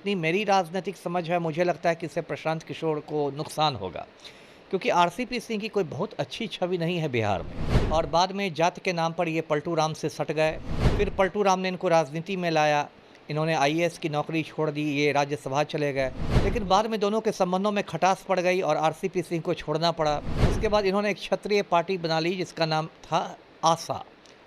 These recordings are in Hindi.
जितनी मेरी राजनीतिक समझ है मुझे लगता है कि इससे प्रशांत किशोर को नुकसान होगा, क्योंकि आरसीपी सिंह की कोई बहुत अच्छी छवि नहीं है बिहार में। और बाद में जात के नाम पर ये पलटू राम से सट गए, फिर पलटू राम ने इनको राजनीति में लाया, इन्होंने आईएएस की नौकरी छोड़ दी, ये राज्यसभा चले गए। लेकिन बाद में दोनों के संबंधों में खटास पड़ गई और आरसीपी सिंह को छोड़ना पड़ा। उसके बाद इन्होंने एक क्षत्रिय पार्टी बना ली जिसका नाम था आशा,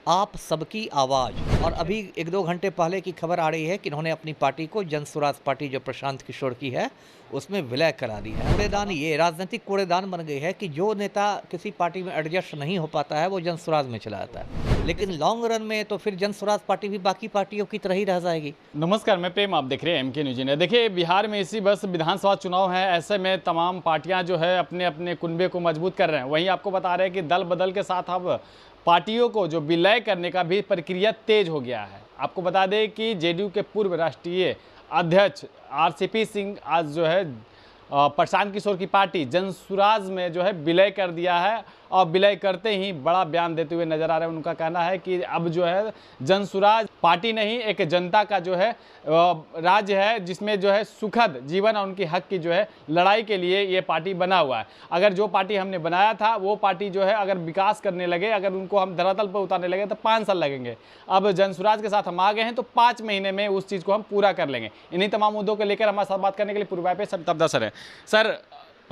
आप सबकी आवाज़। और अभी 1-2 घंटे पहले की खबर आ रही है कि इन्होंने अपनी पार्टी को जन स्वराज पार्टी जो प्रशांत किशोर की है उसमें विलय करा दी है। कूड़ेदान, ये राजनीतिक कूड़ेदान बन गई है कि जो नेता किसी पार्टी में एडजस्ट नहीं हो पाता है वो जन स्वराज में चला जाता है, लेकिन लॉन्ग रन में तो फिर जन स्वराज पार्टी भी बाकी पार्टियों की तरह ही रह जाएगी। नमस्कार, मैं प्रेम, आप देख रहे हैं एमके न्यूज इंडिया। देखिए, बिहार में इसी बस विधानसभा चुनाव है, ऐसे में तमाम पार्टियां जो है अपने अपने कुनबे को मजबूत कर रहे हैं। वहीं आपको बता रहे हैं कि दल बदल के साथ अब पार्टियों को जो विलय करने का भी प्रक्रिया तेज हो गया है। आपको बता दें कि जेडीयू के पूर्व राष्ट्रीय अध्यक्ष आरसीपी सिंह आज जो है प्रशांत किशोर की पार्टी जन स्वराज में जो है विलय कर दिया है और विलय करते ही बड़ा बयान देते हुए नजर आ रहे हैं। उनका कहना है कि अब जो है जन स्वराज पार्टी नहीं, एक जनता का जो है राज्य है जिसमें जो है सुखद जीवन और उनकी हक की जो है लड़ाई के लिए ये पार्टी बना हुआ है। अगर जो पार्टी हमने बनाया था वो पार्टी जो है अगर विकास करने लगे, अगर उनको हम धरातल पर उतारने लगे तो 5 साल लगेंगे। अब जन स्वराज के साथ हम आ गए हैं तो 5 महीने में उस चीज़ को हम पूरा कर लेंगे। इन्हीं तमाम मुद्दों को लेकर हमारे साथ बात करने के लिए पूर्वाय पे सर सर है। सर,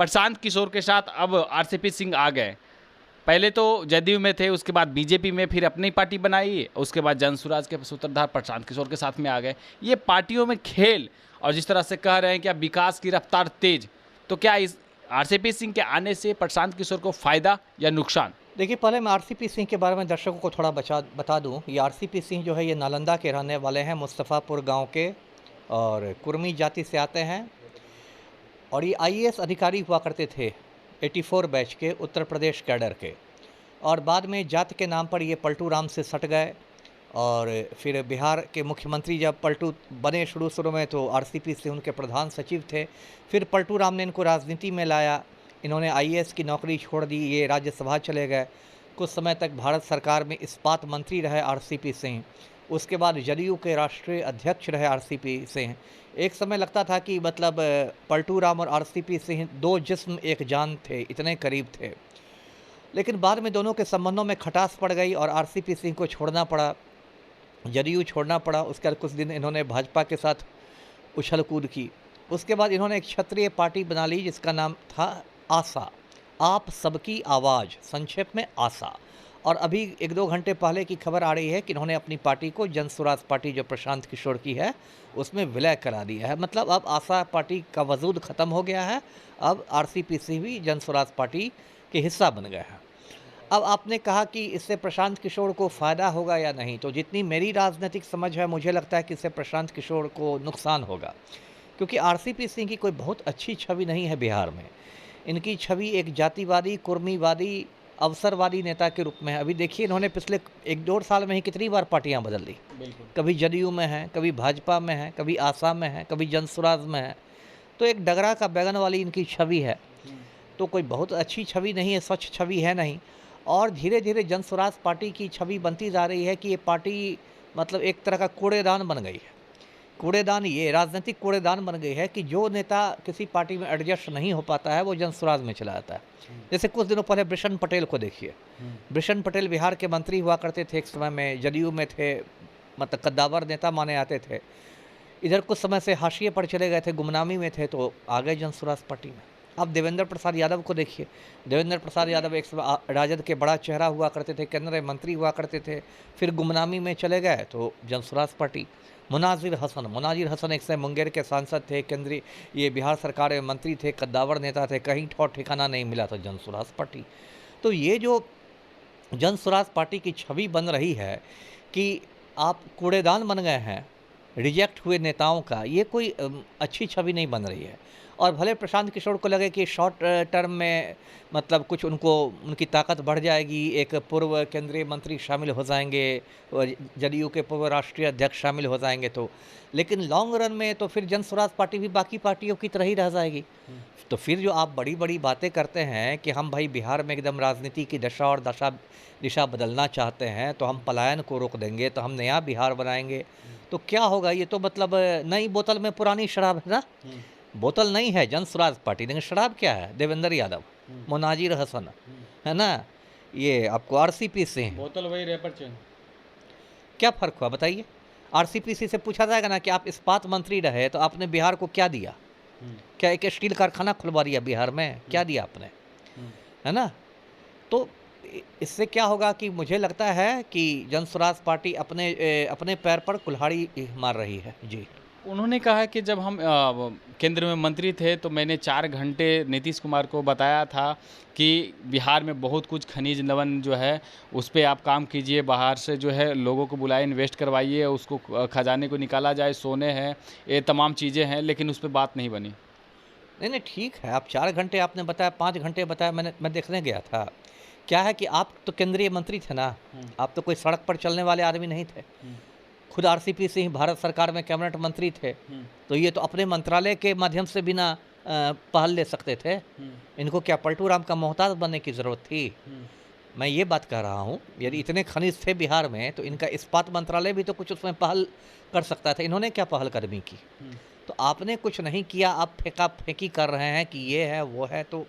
प्रशांत किशोर के साथ अब आरसीपी सिंह आ गए। पहले तो जदयू में थे, उसके बाद बीजेपी में, फिर अपनी पार्टी बनाई, उसके बाद जन स्वराज के सूत्रधार प्रशांत किशोर के साथ में आ गए। ये पार्टियों में खेल और जिस तरह से कह रहे हैं कि अब विकास की रफ्तार तेज, तो क्या इस आरसीपी सिंह के आने से प्रशांत किशोर को फायदा या नुकसान? देखिए, पहले मैं आरसीपी सिंह के बारे में दर्शकों को थोड़ा बता दूं। ये आरसीपी सिंह जो है ये नालंदा के रहने वाले हैं, मुस्तफ़ापुर गांव के, और कुर्मी जाति से आते हैं। और ये आईएएस अधिकारी हुआ करते थे 84 बैच के, उत्तर प्रदेश कैडर के। और बाद में जात के नाम पर ये पलटू राम से सट गए और फिर बिहार के मुख्यमंत्री जब पलटू बने शुरू में तो आरसीपी से उनके प्रधान सचिव थे। फिर पलटू राम ने इनको राजनीति में लाया, इन्होंने आईएएस की नौकरी छोड़ दी, ये राज्यसभा चले गए। कुछ समय तक भारत सरकार में इस्पात मंत्री रहे आरसीपी सिंह। उसके बाद जदयू के राष्ट्रीय अध्यक्ष रहे आरसीपी सिंह। एक समय लगता था कि मतलब पलटू राम और आरसीपी सिंह 2 जिस्म एक जान थे, इतने करीब थे। लेकिन बाद में दोनों के संबंधों में खटास पड़ गई और आरसीपी सिंह को छोड़ना पड़ा, जदयू छोड़ना पड़ा। उसके बाद कुछ दिन इन्होंने भाजपा के साथ उछल कूद की। उसके बाद इन्होंने एक क्षत्रिय पार्टी बना ली जिसका नाम था आशा, आप सबकी आवाज़, संक्षेप में आशा। और अभी 1-2 घंटे पहले की खबर आ रही है कि इन्होंने अपनी पार्टी को जन स्वराज पार्टी जो प्रशांत किशोर की है उसमें विलय करा दिया है। मतलब अब आशा पार्टी का वजूद ख़त्म हो गया है, अब आरसीपी सिंह भी जन स्वराज पार्टी के हिस्सा बन गए हैं। अब आपने कहा कि इससे प्रशांत किशोर को फ़ायदा होगा या नहीं, तो जितनी मेरी राजनीतिक समझ है मुझे लगता है कि इससे प्रशांत किशोर को नुकसान होगा, क्योंकि आरसीपी सिंह की कोई बहुत अच्छी छवि नहीं है बिहार में। इनकी छवि एक जातिवादी, कुर्मीवादी, अवसरवादी नेता के रूप में है। अभी देखिए, इन्होंने पिछले 1-1.5 साल में ही कितनी बार पार्टियां बदल दी। कभी जदयू में है, कभी भाजपा में है, कभी आशा में है, कभी जन स्वराज में है। तो एक डगरा का बैगन वाली इनकी छवि है, तो कोई बहुत अच्छी छवि नहीं है, स्वच्छ छवि है नहीं। और धीरे धीरे जन स्वराज पार्टी की छवि बनती जा रही है कि ये पार्टी मतलब एक तरह का कूड़ेदान बन गई है। कूड़ेदान, ये राजनीतिक कूड़ेदान बन गई है कि जो नेता किसी पार्टी में एडजस्ट नहीं हो पाता है वो जन स्वराज में चला जाता है। जैसे कुछ दिनों पहले बृषण पटेल को देखिए। बृषण पटेल बिहार के मंत्री हुआ करते थे, एक समय में जदयू में थे, मतलब कद्दावर नेता माने आते थे। इधर कुछ समय से हाशिए पर चले गए थे, गुमनामी में थे, तो आ गए जन स्वराज पार्टी में। अब देवेंद्र प्रसाद यादव को देखिए। देवेंद्र प्रसाद यादव एक समय राजद के बड़ा चेहरा हुआ करते थे, केंद्रीय मंत्री हुआ करते थे, फिर गुमनामी में चले गए तो जन स्वराज पार्टी। मुनाजिर हसन एक समय मुंगेर के सांसद थे, केंद्रीय ये बिहार सरकार में मंत्री थे, कद्दावर नेता थे, कहीं ठौर ठिकाना नहीं मिला था जन स्वराज पार्टी। तो ये जो जन स्वराज पार्टी की छवि बन रही है कि आप कूड़ेदान बन गए हैं रिजेक्ट हुए नेताओं का, ये कोई अच्छी छवि नहीं बन रही है। और भले प्रशांत किशोर को लगे कि शॉर्ट टर्म में मतलब कुछ उनकी ताकत बढ़ जाएगी, एक पूर्व केंद्रीय मंत्री शामिल हो जाएंगे, जदयू के पूर्व राष्ट्रीय अध्यक्ष शामिल हो जाएंगे, तो लेकिन लॉन्ग रन में तो फिर जन स्वराज पार्टी भी बाकी पार्टियों की तरह ही रह जाएगी। तो फिर जो आप बड़ी बड़ी बातें करते हैं कि हम भाई बिहार में एकदम राजनीति की दशा और दिशा बदलना चाहते हैं, तो हम पलायन को रोक देंगे, तो हम नया बिहार बनाएंगे, तो क्या होगा, ये तो मतलब नई बोतल में पुरानी शराब है ना। बोतल नहीं है जन स्वराज पार्टी, लेकिन शराब क्या है, देवेंद्र यादव, मुनाजिर हसन, है ना, ये आपको आरसीपी सिंह। बोतल वही रैपर चेन। क्या फ़र्क हुआ बताइए। आरसीपीसी से पूछा जाएगा ना कि आप इस्पात मंत्री रहे तो आपने बिहार को क्या दिया, क्या एक स्टील कारखाना खुलवा दिया बिहार में, क्या दिया आपने, है ना। तो इससे क्या होगा कि मुझे लगता है कि जन स्वराज पार्टी अपने पैर पर कुल्हाड़ी मार रही है। जी। उन्होंने कहा कि जब हम केंद्र में मंत्री थे तो मैंने 4 घंटे नीतीश कुमार को बताया था कि बिहार में बहुत कुछ खनिज लवण जो है उस पे आप काम कीजिए, बाहर से जो है लोगों को बुलाए, इन्वेस्ट करवाइए, उसको खजाने को निकाला जाए, सोने हैं, ये तमाम चीज़ें हैं, लेकिन उस पे बात नहीं बनी। नहीं नहीं, ठीक है, आप 4 घंटे आपने बताया, 5 घंटे बताया, मैं देखने गया था। क्या है कि आप तो केंद्रीय मंत्री थे ना, आप तो कोई सड़क पर चलने वाले आदमी नहीं थे। खुद आरसीपी सिंह भारत सरकार में कैबिनेट मंत्री थे, तो ये तो अपने मंत्रालय के माध्यम से बिना पहल ले सकते थे। इनको क्या पलटू राम का मोहताज बनने की ज़रूरत थी। मैं ये बात कह रहा हूँ, यदि इतने खनिज थे बिहार में तो इनका इस्पात मंत्रालय भी तो कुछ उसमें पहल कर सकता था। इन्होंने क्या पहल कदमी की। तो आपने कुछ नहीं किया, आप फेंका फेंकी कर रहे हैं कि ये है वो है। तो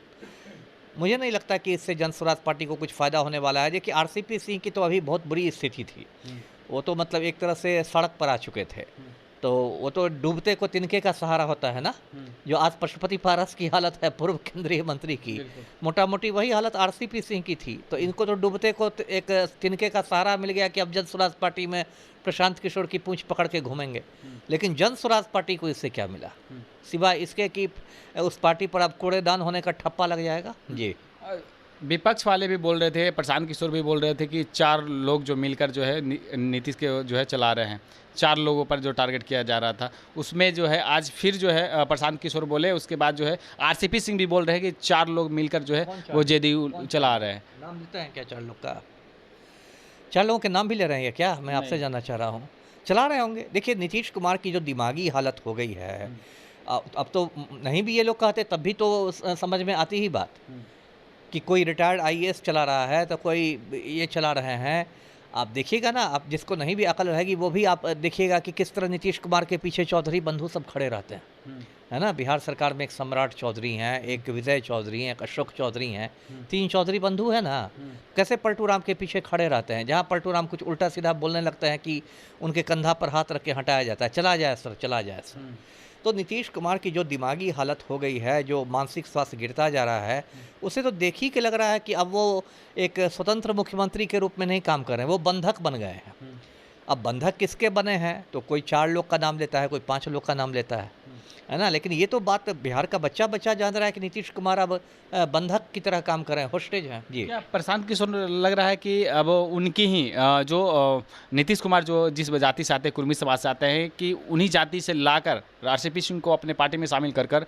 मुझे नहीं लगता कि इससे जन स्वराज पार्टी को कुछ फ़ायदा होने वाला है। देखिए आरसीपी सिंह की तो अभी बहुत बुरी स्थिति थी, वो तो मतलब एक तरह से सड़क पर आ चुके थे। तो वो तो डूबते को तिनके का सहारा होता है ना। जो आज पशुपति पारस की हालत है पूर्व केंद्रीय मंत्री की, मोटा मोटी वही हालत आरसीपी सिंह की थी। तो इनको तो डूबते को एक तिनके का सहारा मिल गया कि अब जन स्वराज पार्टी में प्रशांत किशोर की पूंछ पकड़ के घूमेंगे। लेकिन जन स्वराज पार्टी को इससे क्या मिला, सिवाय इसके कि उस पार्टी पर अब कूड़ेदान होने का ठप्पा लग जाएगा। जी। विपक्ष वाले भी बोल रहे थे, प्रशांत किशोर भी बोल रहे थे कि 4 लोग जो मिलकर जो है नीतीश के जो है चला रहे हैं, 4 लोगों पर जो टारगेट किया जा रहा था, उसमें जो है आज फिर जो है प्रशांत किशोर बोले, उसके बाद जो है आरसीपी सिंह भी बोल रहे हैं कि 4 लोग मिलकर जो है वो जेडीयू चला रहे हैं। नाम लेते हैं क्या 4 लोग का? 4 लोगों के नाम भी ले रहे हैं क्या? मैं आपसे जानना चाह रहा हूँ। चला रहे होंगे। देखिए नीतीश कुमार की जो दिमागी हालत हो गई है, अब तो नहीं भी ये लोग कहते तब भी तो समझ में आती ही बात कि कोई रिटायर्ड आईएएस चला रहा है तो कोई ये चला रहे हैं। आप देखिएगा ना, आप जिसको नहीं भी अकल रहेगी वो भी आप देखिएगा कि किस तरह नीतीश कुमार के पीछे चौधरी बंधु सब खड़े रहते हैं, है ना। बिहार सरकार में एक सम्राट चौधरी हैं, एक विजय चौधरी हैं, एक अशोक चौधरी हैं, 3 चौधरी बंधु हैं ना। कैसे पलटू राम के पीछे खड़े रहते हैं। जहाँ पलटू राम कुछ उल्टा सीधा बोलने लगते हैं कि उनके कंधा पर हाथ रख के हटाया जाता है, चला जाए सर, चला जाए सर। तो नीतीश कुमार की जो दिमागी हालत हो गई है, जो मानसिक स्वास्थ्य गिरता जा रहा है, उसे तो देख ही के लग रहा है कि अब वो एक स्वतंत्र मुख्यमंत्री के रूप में नहीं काम कर रहे हैं, वो बंधक बन गए हैं। अब बंधक किसके बने हैं, तो कोई 4 लोग का नाम लेता है, कोई 5 लोग का नाम लेता है ना। लेकिन ये तो बात बिहार का बच्चा बच्चा जान रहा है कि नीतीश कुमार अब बंधक की तरह काम कर रहे हैं, होस्टेज हैं। जी। क्या प्रशांत किशोर लग रहा है कि अब उनकी ही जो नीतीश कुमार जो जिस जाति से आते हैं, कुर्मी समाज से आते हैं, कि उन्हीं जाति से लाकर आरसीपी सिंह को अपने पार्टी में शामिल कर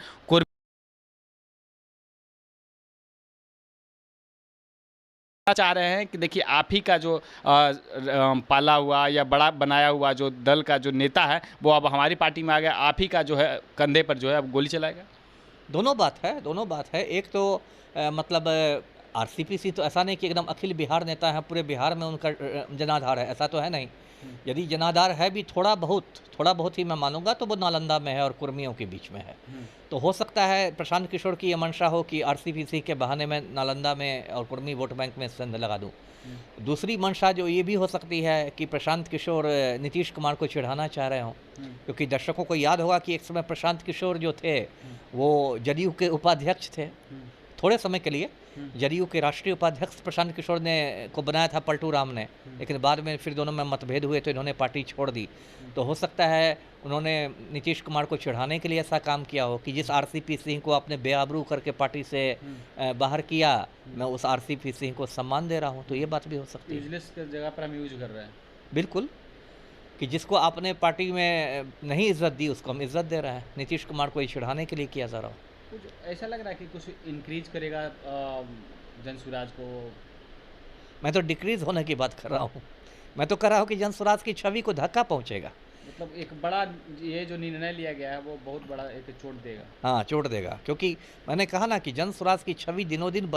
चाह रहे हैं कि देखिए आप ही का जो पाला हुआ या बड़ा बनाया हुआ जो दल का जो नेता है वो अब हमारी पार्टी में आ गया, आप ही का जो है कंधे पर जो है अब गोली चलाएगा। दोनों बात है, दोनों बात है। एक तो मतलब आरसीपी सिंह तो ऐसा नहीं कि एकदम अखिल बिहार नेता है, पूरे बिहार में उनका जनाधार है, ऐसा तो है नहीं। यदि जनाधार है भी थोड़ा बहुत ही मैं मानूंगा तो वो नालंदा में है और कुर्मियों के बीच में है। तो हो सकता है प्रशांत किशोर की ये मंशा हो कि आरसीपी सिंह के बहाने में नालंदा में और कुर्मी वोट बैंक में संध लगा दूं। दूसरी मंशा जो ये भी हो सकती है कि प्रशांत किशोर नीतीश कुमार को चिढ़ाना चाह रहे हों, क्योंकि दर्शकों को याद होगा कि एक समय प्रशांत किशोर जो थे वो जदयू के उपाध्यक्ष थे थोड़े समय के लिए। जदयू के राष्ट्रीय उपाध्यक्ष प्रशांत किशोर ने को बनाया था पलटू राम ने, लेकिन बाद में फिर दोनों में मतभेद हुए तो इन्होंने पार्टी छोड़ दी। तो हो सकता है उन्होंने नीतीश कुमार को चिढ़ाने के लिए ऐसा काम किया हो कि जिस आरसीपी सिंह को आपने बेआबरू करके पार्टी से बाहर किया, मैं उस आरसीपी सिंह को सम्मान दे रहा हूँ। तो ये बात भी हो सकती है। यूजलेस की जगह पर हम यूज कर रहे हैं। बिल्कुल, कि जिसको आपने पार्टी में नहीं इज्जत दी उसको हम इज्जत दे रहे हैं। नीतीश कुमार को ये चिढ़ाने के लिए किया जा रहा हो। कुछ ऐसा लग रहा है कि कुछ इंक्रीज करेगा जन स्वराज को। मैं तो डिक्रीज होने की बात कर रहा हूँ। मैं तो कह रहा हूँ कि जन स्वराज की छवि को धक्का पहुँचेगा। मतलब एक बड़ा ये जो निर्णय लिया गया है वो बहुत बड़ा एक चोट देगा। हाँ, चोट देगा, क्योंकि मैंने कहा ना कि जन स्वराज की छवि दिनों दिन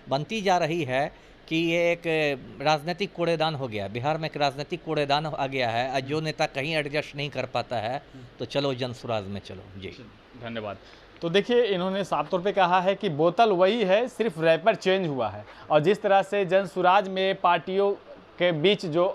बनती जा रही है कि ये एक राजनीतिक कूड़ेदान हो गया। बिहार में एक राजनीतिक कूड़ेदान आ गया है। आज जो नेता कहीं एडजस्ट नहीं कर पाता है तो चलो जनसुराज में चलो। जी धन्यवाद। तो देखिए, इन्होंने साफ तौर पे कहा है कि बोतल वही है, सिर्फ रैपर चेंज हुआ है। और जिस तरह से जनसुराज में पार्टियों के बीच जो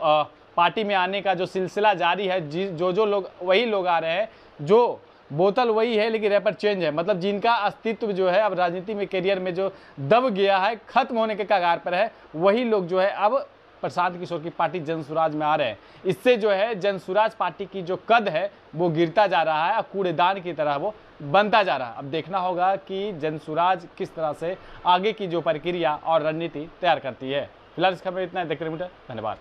पार्टी में आने का जो सिलसिला जारी है, जो लोग वही लोग आ रहे हैं, जो बोतल वही है लेकिन रैपर चेंज है, मतलब जिनका अस्तित्व जो है अब राजनीति में, करियर में जो दब गया है, खत्म होने के कगार पर है, वही लोग जो है अब प्रशांत किशोर की पार्टी जनसुराज में आ रहे हैं। इससे जो है जनसुराज पार्टी की जो कद है वो गिरता जा रहा है और कूड़ेदान की तरह वो बनता जा रहा है। अब देखना होगा कि जनसुराज किस तरह से आगे की जो प्रक्रिया और रणनीति तैयार करती है। फिलहाल इस खबर में इतना है। देखते रहिए, धन्यवाद।